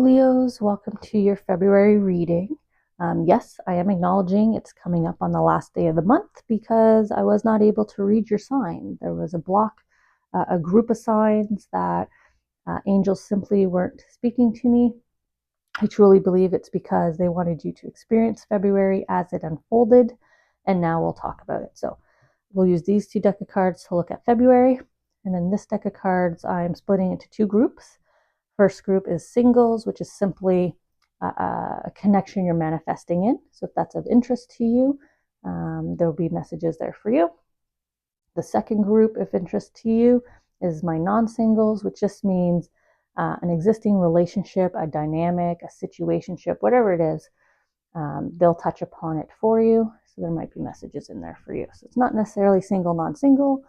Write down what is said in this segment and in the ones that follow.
Leos, welcome to your February reading. Yes, I am acknowledging it's coming up on the last day of the month because I was not able to read your sign. There was a block, a group of signs that angels simply weren't speaking to me. I truly believe it's because they wanted you to experience February as it unfolded, and now we'll talk about it. So we'll use these two deck of cards to look at February, and then this deck of cards I'm splitting into two groups. First group is singles, which is simply a connection you're manifesting in. So if that's of interest to you, there'll be messages there for you. The second group of interest to you is my non-singles, which just means an existing relationship, a dynamic, a situationship, whatever it is. They'll touch upon it for you. So there might be messages in there for you. So it's not necessarily single, non-single.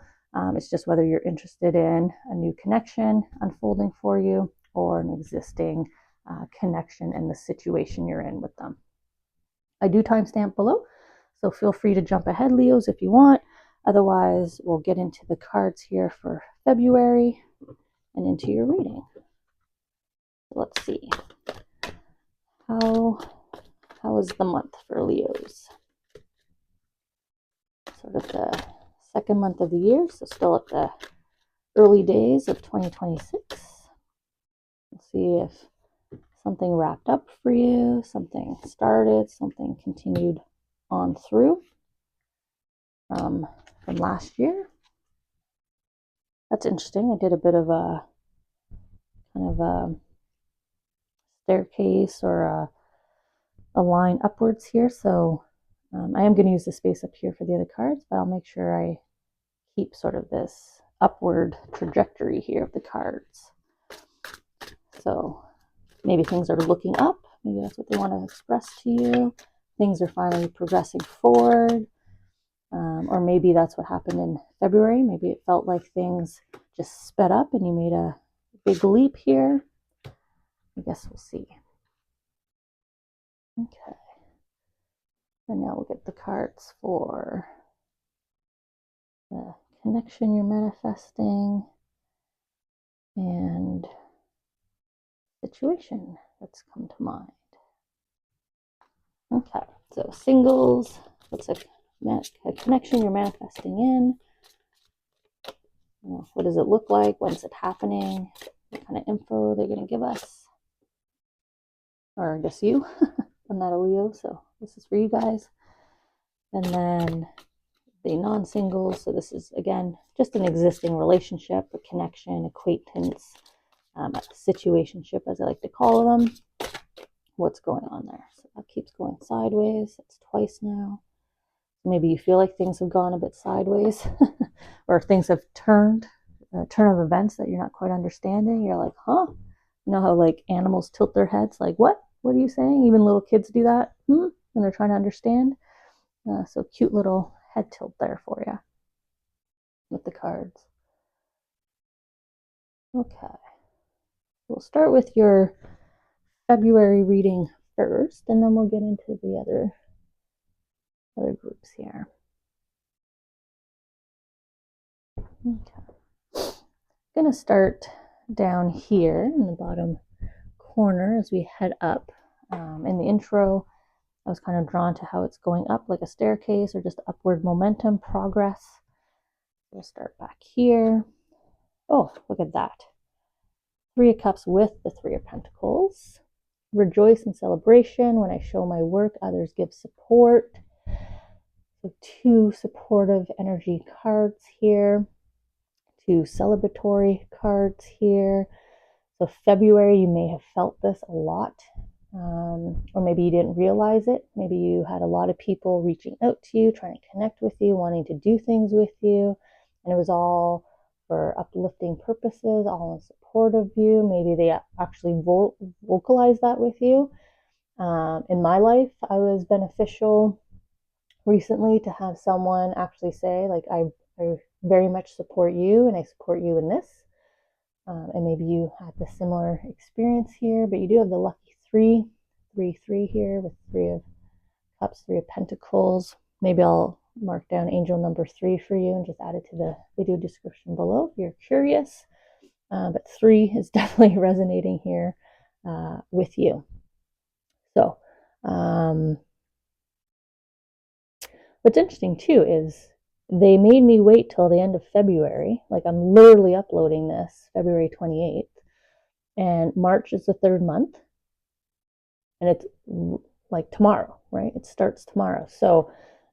It's just whether you're interested in a new connection unfolding for you, or an existing connection in the situation you're in with them. I do timestamp below, so feel free to jump ahead, Leos, if you want. Otherwise, we'll get into the cards here for February and into your reading. Let's see. How is the month for Leos? Sort of the second month of the year, so still at the early days of 2026. We'll see if something wrapped up for you, something started, something continued on through from last year. That's interesting. I did a bit of a kind of a staircase or a line upwards here. So I am going to use the space up here for the other cards, but I'll make sure I keep sort of this upward trajectory here of the cards. So maybe things are looking up. Maybe that's what they want to express to you. Things are finally progressing forward. Or maybe that's what happened in February. Maybe it felt like things just sped up and you made a big leap here. I guess we'll see. Okay. And now we'll get the cards for the connection you're manifesting and situation that's come to mind. Okay, so singles, looks like a connection you're manifesting in. What does it look like? When's it happening? What kind of info they're going to give us? Or I guess you. I'm not a Leo, so this is for you guys. And then the non-singles. So this is, again, just an existing relationship, a connection, acquaintance, a situationship, as I like to call them. What's going on there? So that keeps going sideways. That's twice now. Maybe you feel like things have gone a bit sideways or things have turned, a turn of events that you're not quite understanding. You're like, huh? You know how like animals tilt their heads like, what? What are you saying? Even little kids do that when they're trying to understand. So cute little head tilt there for you with the cards. Okay. We'll start with your February reading first, and then we'll get into the other groups here. Okay. I'm going to start down here in the bottom corner as we head up. In the intro, I was kind of drawn to how it's going up like a staircase or just upward momentum, progress. We'll start back here. Oh, look at that. Three of Cups with the Three of Pentacles. Rejoice in celebration. When I show my work, others give support. So two supportive energy cards here. Two celebratory cards here. So February, you may have felt this a lot. Or maybe you didn't realize it. Maybe you had a lot of people reaching out to you, trying to connect with you, wanting to do things with you. And it was all for uplifting purposes, all in support of you. Maybe they actually vocalized that with you. In my life, I was beneficial recently to have someone actually say, like, I very much support you and I support you in this. And maybe you had the similar experience here, but you do have the lucky three here with Three of Cups, Three of Pentacles. Maybe I'll mark down angel number 3 for you and just add it to the video description below if you're curious. But 3 is definitely resonating here. with you. So what's interesting too is they made me wait till the end of February. Like, I'm literally uploading this February 28th, and March is the third month, and it's like tomorrow, right? It starts tomorrow. So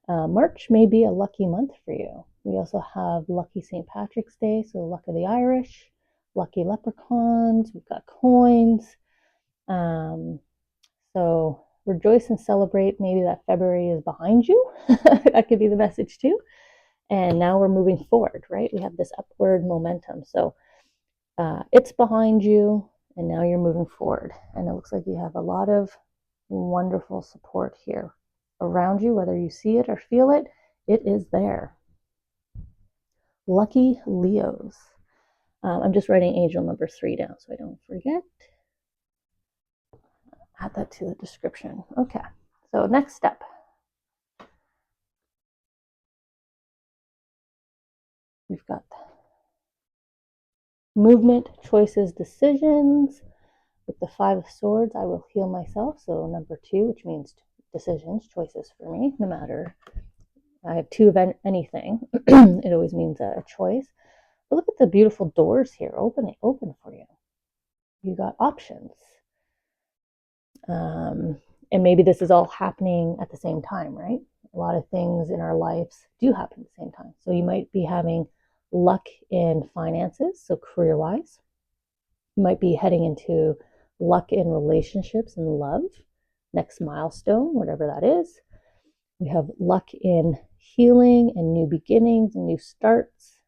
March may be a lucky month for you. We also have lucky St. Patrick's Day, so luck of the Irish, lucky leprechauns, we've got coins. So rejoice and celebrate maybe that February is behind you. That could be the message too. And now we're moving forward, right? We have this upward momentum. So it's behind you, and now you're moving forward. And it looks like you have a lot of wonderful support here around you, whether you see it or feel it, it is there. Lucky Leos. I'm just writing angel number 3 down so I don't forget. Add that to the description. Okay, so next step. We've got movement, choices, decisions. With the 5 of Swords, I will heal myself. So number 2, which means decisions, choices for me, no matter. I have 2 of anything. It always means a choice. But look at the beautiful doors here, open for you. You got options. And maybe this is all happening at the same time, right? A lot of things in our lives do happen at the same time. So you might be having luck in finances, so career-wise. You might be heading into luck in relationships and love, next milestone, whatever that is. We have luck in healing and new beginnings and new starts.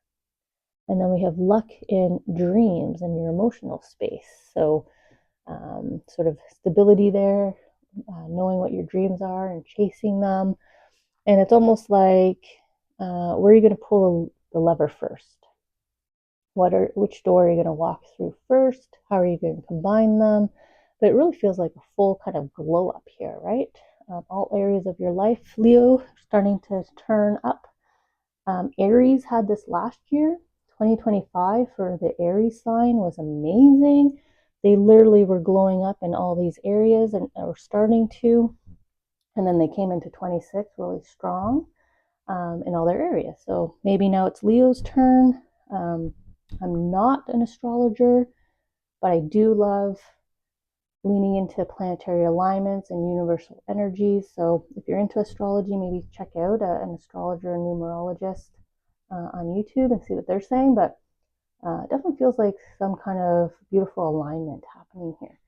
And then we have luck in dreams and your emotional space. So sort of stability there, knowing what your dreams are and chasing them. And it's almost like, where are you going to pull the lever first? Which door are you going to walk through first? How are you going to combine them? But it really feels like a full kind of glow up here, right? All areas of your life, Leo, starting to turn up. Aries had this last year. 2025 for the Aries sign was amazing. They literally were glowing up in all these areas and were starting to. And then they came into 26 really strong in all their areas. So maybe now it's Leo's turn. I'm not an astrologer, but I do love leaning into planetary alignments and universal energies. So if you're into astrology, maybe check out an astrologer and numerologist on YouTube and see what they're saying. But it definitely feels like some kind of beautiful alignment happening here.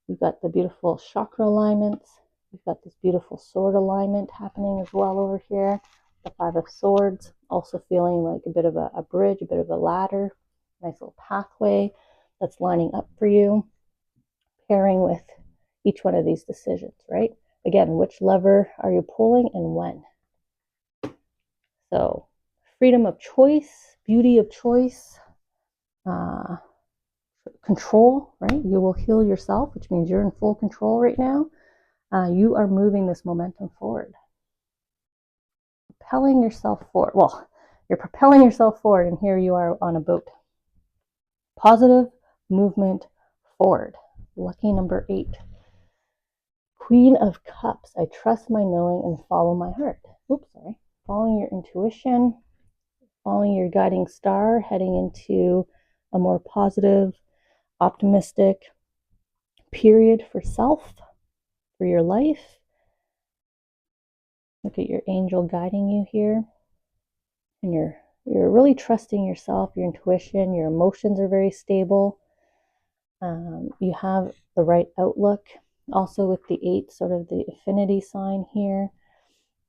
We've got the beautiful chakra alignments. We've got this beautiful sword alignment happening as well over here. The 5 of Swords, also feeling like a bit of a bridge, a bit of a ladder, nice little pathway that's lining up for you, pairing with each one of these decisions, right? Again, which lever are you pulling and when? So freedom of choice, beauty of choice, control, right? You will heal yourself, which means you're in full control right now. You are moving this momentum forward. Propelling yourself forward. Well, you're propelling yourself forward, and here you are on a boat. Positive movement forward. Lucky number 8. Queen of Cups. I trust my knowing and follow my heart. Oops, sorry. Following your intuition, following your guiding star, heading into a more positive, optimistic period for self, for your life. Look at your angel guiding you here. And you're really trusting yourself, your intuition, your emotions are very stable. You have the right outlook. Also with the 8, sort of the affinity sign here.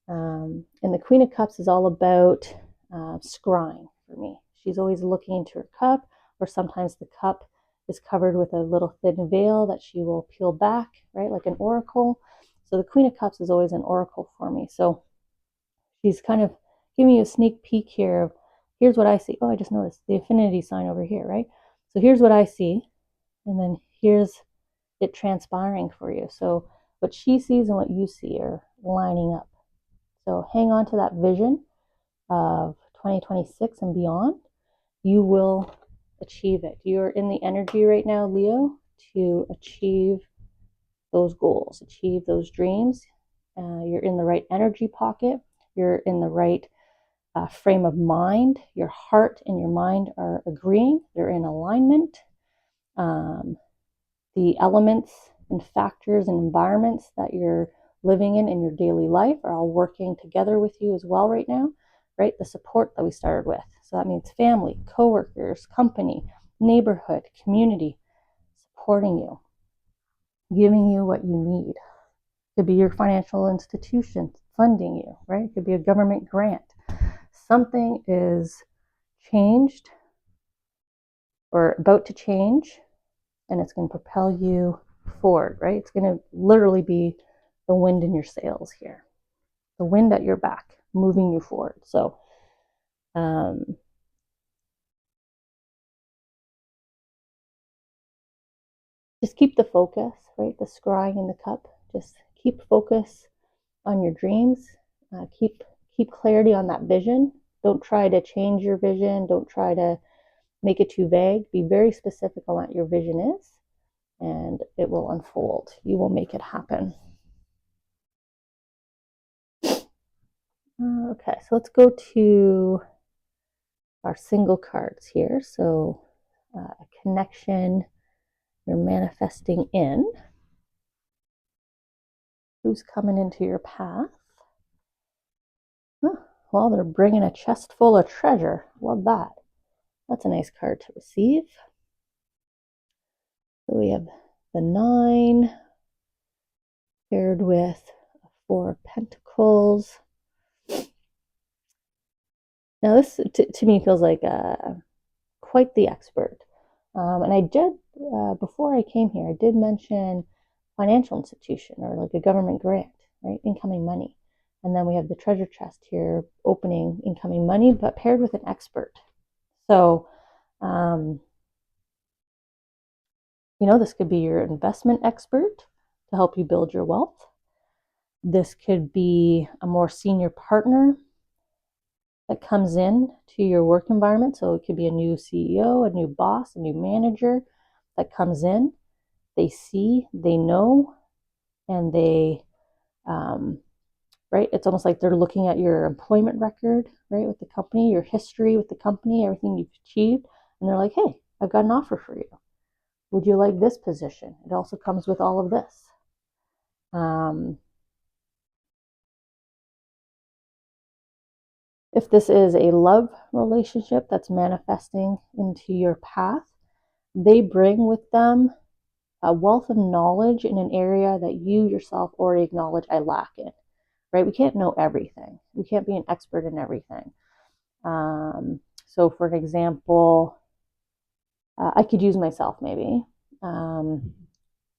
And the Queen of Cups is all about scrying for me. She's always looking into her cup, or sometimes the cup is covered with a little thin veil that she will peel back, right, like an oracle. So the Queen of Cups is always an oracle for me. So she's kind of giving you a sneak peek here of, here's what I see. Oh, I just noticed the affinity sign over here, right? So here's what I see, and then here's it transpiring for you. So what she sees and what you see are lining up. So hang on to that vision of 2026 and beyond. You will achieve it. You're in the energy right now, Leo, to achieve those goals, achieve those dreams. You're in the right energy pocket. You're in the right frame of mind. Your heart and your mind are agreeing. They're in alignment. The elements and factors and environments that you're living in your daily life are all working together with you as well right now, right? The support that we started with. So that means family, coworkers, company, neighborhood, community supporting you, giving you what you need. It could be your financial institution funding you, right? It could be a government grant. Something is changed or about to change, and it's going to propel you forward, right? It's going to literally be the wind in your sails here, the wind at your back, moving you forward. So, just keep the focus, right? The scrying in the cup. Just keep focus on your dreams. Keep clarity on that vision. Don't try to change your vision. Don't try to make it too vague. Be very specific on what your vision is, and it will unfold. You will make it happen. Okay, so let's go to our single cards here. So a connection you're manifesting in. Who's coming into your path? Oh, well, they're bringing a chest full of treasure. Love that. That's a nice card to receive. So we have the 9 paired with a 4 of Pentacles. Now this to me feels like quite the expert. And I did, before I came here, I did mention financial institution or like a government grant, right? Incoming money. And then we have the treasure chest here, opening incoming money, but paired with an expert. So, this could be your investment expert to help you build your wealth. This could be a more senior partner that comes in to your work environment. So it could be a new CEO, a new boss, a new manager that comes in. They see, they know, and they, right? It's almost like they're looking at your employment record, right, with the company, your history with the company, everything you've achieved. And they're like, hey, I've got an offer for you. Would you like this position? It also comes with all of this. If this is a love relationship that's manifesting into your path, they bring with them a wealth of knowledge in an area that you yourself already acknowledge I lack in, right? We can't know everything. We can't be an expert in everything. So for an example, I could use myself maybe.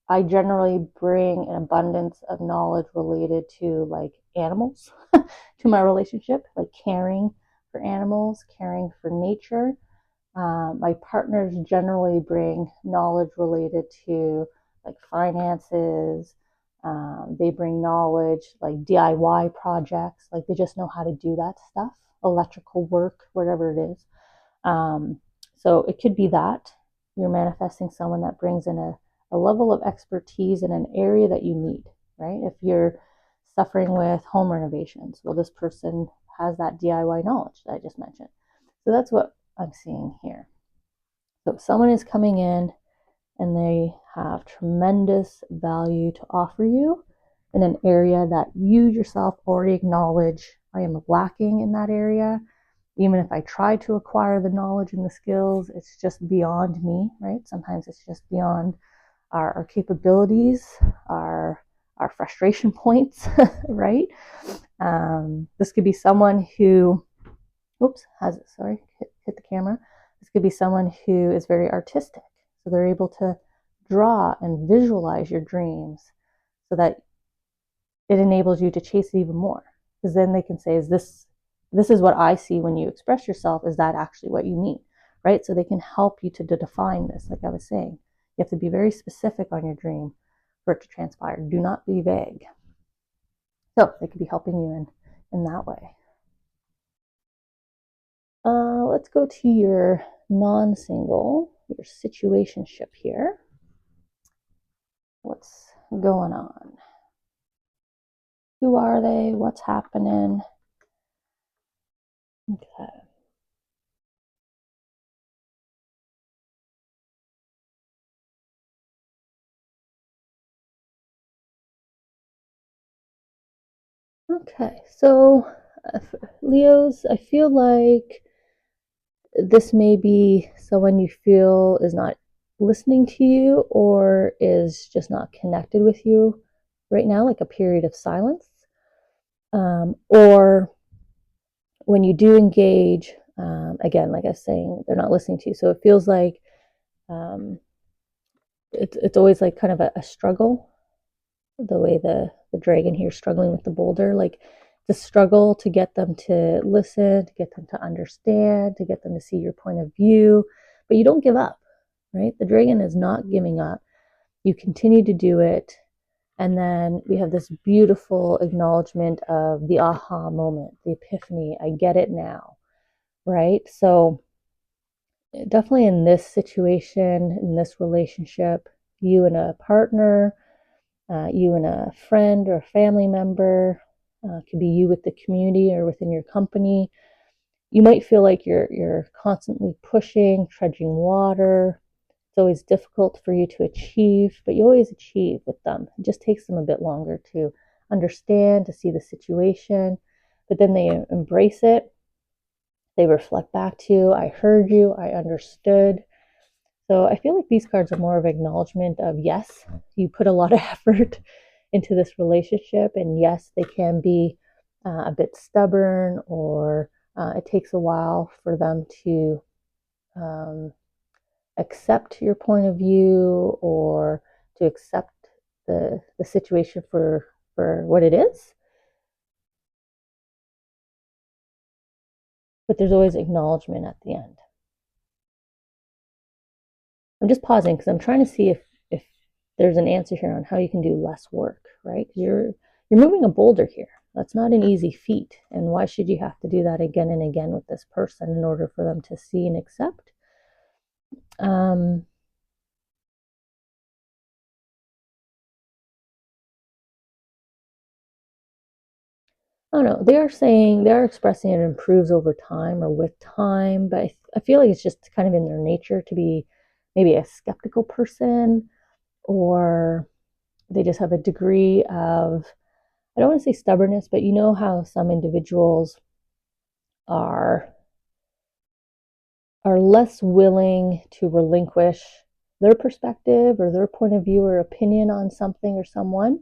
I generally bring an abundance of knowledge related to like animals to my relationship, like caring for animals, caring for nature. My partners generally bring knowledge related to like finances. They bring knowledge like DIY projects, like they just know how to do that stuff, electrical work, whatever it is. So it could be that you're manifesting someone that brings in a level of expertise in an area that you need, right? If you're suffering with home renovations, well, this person has that DIY knowledge that I just mentioned. So that's what I'm seeing here. So someone is coming in and they have tremendous value to offer you in an area that you yourself already acknowledge I am lacking in that area. Even if I try to acquire the knowledge and the skills, it's just beyond me, right? Sometimes it's just beyond our capabilities, our frustration points, right? This could be someone who, hit the camera. This could be someone who is very artistic. So they're able to draw and visualize your dreams so that it enables you to chase it even more. Because then they can say, this is what I see when you express yourself. Is that actually what you mean? Right? So they can help you to define this, like I was saying. You have to be very specific on your dream for it to transpire. Do not be vague. So they could be helping you in that way. Let's go to your non-single, your situationship here. What's going on? Who are they? What's happening? Okay. Okay, so Leos, I feel like this may be someone you feel is not listening to you or is just not connected with you right now, like a period of silence. Or when you do engage, again, like I was saying, they're not listening to you. So it feels like um, it's always like kind of a struggle, the way the dragon here is struggling with the boulder, like the struggle to get them to listen, to get them to understand, to get them to see your point of view, but you don't give up, right? The dragon is not giving up. You continue to do it. And then we have this beautiful acknowledgement of the aha moment, the epiphany. I get it now, right? So, definitely in this situation, in this relationship, you and a partner, you and a friend or a family member, could be you with the community or within your company. You might feel like you're constantly pushing, trudging water. It's always difficult for you to achieve, but you always achieve with them. It just takes them a bit longer to understand, to see the situation, but then they embrace it. They reflect back to you. I heard you. I understood. So I feel like these cards are more of acknowledgement of yes, you put a lot of effort into this relationship, and yes, they can be a bit stubborn, or it takes a while for them to um, accept your point of view or to accept the situation for what it is. But there's always acknowledgement at the end. I'm just pausing because I'm trying to see if there's an answer here on how you can do less work, right? Because you're moving a boulder here. That's not an easy feat, and why should you have to do that again and again with this person in order for them to see and accept? Um, I don't know. They are saying, they are expressing it improves over time or with time, but I feel like it's just kind of in their nature to be maybe a skeptical person, or they just have a degree of, I don't want to say stubbornness, but you know how some individuals are are less willing to relinquish their perspective or their point of view or opinion on something or someone,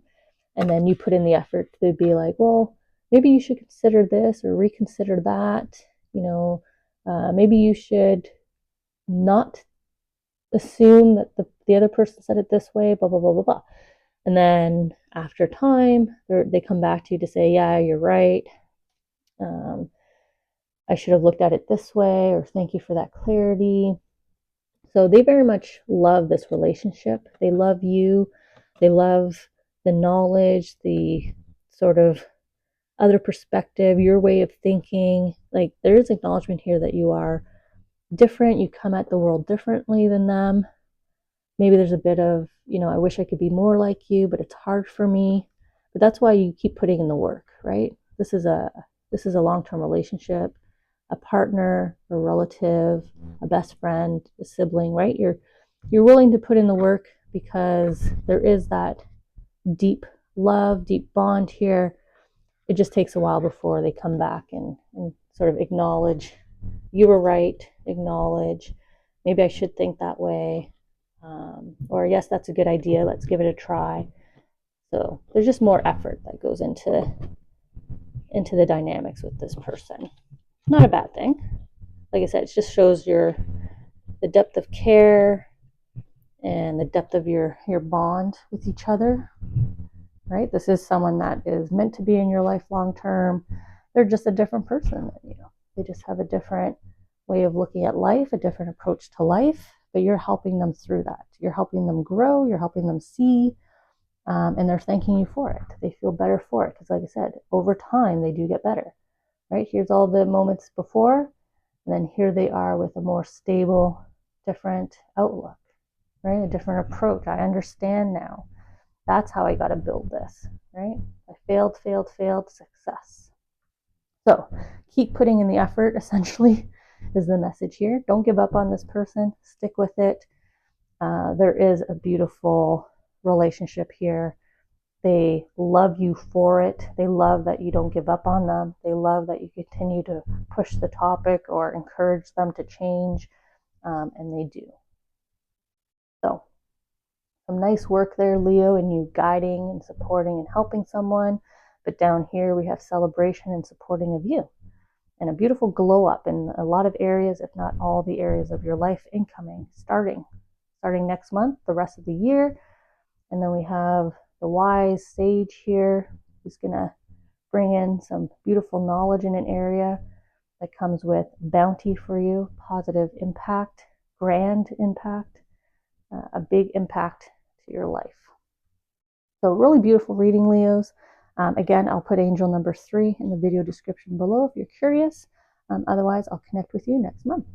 and then you put in the effort to be like, well, maybe you should consider this or reconsider that, you know, maybe you should not assume that the other person said it this way, blah blah blah blah blah. And then after time, they come back to you to say, yeah, you're right. um, I should have looked at it this way, or thank you for that clarity. So they very much love this relationship. They love you. They love the knowledge, the sort of other perspective, your way of thinking. Like there is acknowledgement here that you are different. You come at the world differently than them. Maybe there's a bit of, I wish I could be more like you, but it's hard for me. But that's why you keep putting in the work, right? This is a long-term relationship, a partner, a relative, a best friend, a sibling, right? You're willing to put in the work because there is that deep love, deep bond here. It just takes a while before they come back and sort of acknowledge you were right, acknowledge maybe I should think that way, or yes, that's a good idea, let's give it a try. So there's just more effort that goes into the dynamics with this person. Not a bad thing. Like I said, it just shows the depth of care and the depth of your bond with each other, right? This is someone that is meant to be in your life long term. They're just a different person than you. They just have a different way of looking at life, a different approach to life, but you're helping them through that. You're helping them grow, you're helping them see, and they're thanking you for it. They feel better for it because, like I said, over time they do get better, right? Here's all the moments before, and then here they are with a more stable, different outlook, right? A different approach. I understand now. That's how I got to build this, right? I failed, success. So keep putting in the effort, essentially, is the message here. Don't give up on this person. Stick with it. There is a beautiful relationship here. They love you for it. They love that you don't give up on them. They love that you continue to push the topic or encourage them to change, and they do. So some nice work there, Leo, in you guiding and supporting and helping someone. But down here we have celebration and supporting of you, and a beautiful glow up in a lot of areas, if not all the areas of your life, incoming, starting next month, the rest of the year. And then we have the wise sage here, who's going to bring in some beautiful knowledge in an area that comes with bounty for you, positive impact, grand impact, a big impact to your life. So really beautiful reading, Leos. Again, I'll put angel number 3 in the video description below if you're curious. Otherwise, I'll connect with you next month.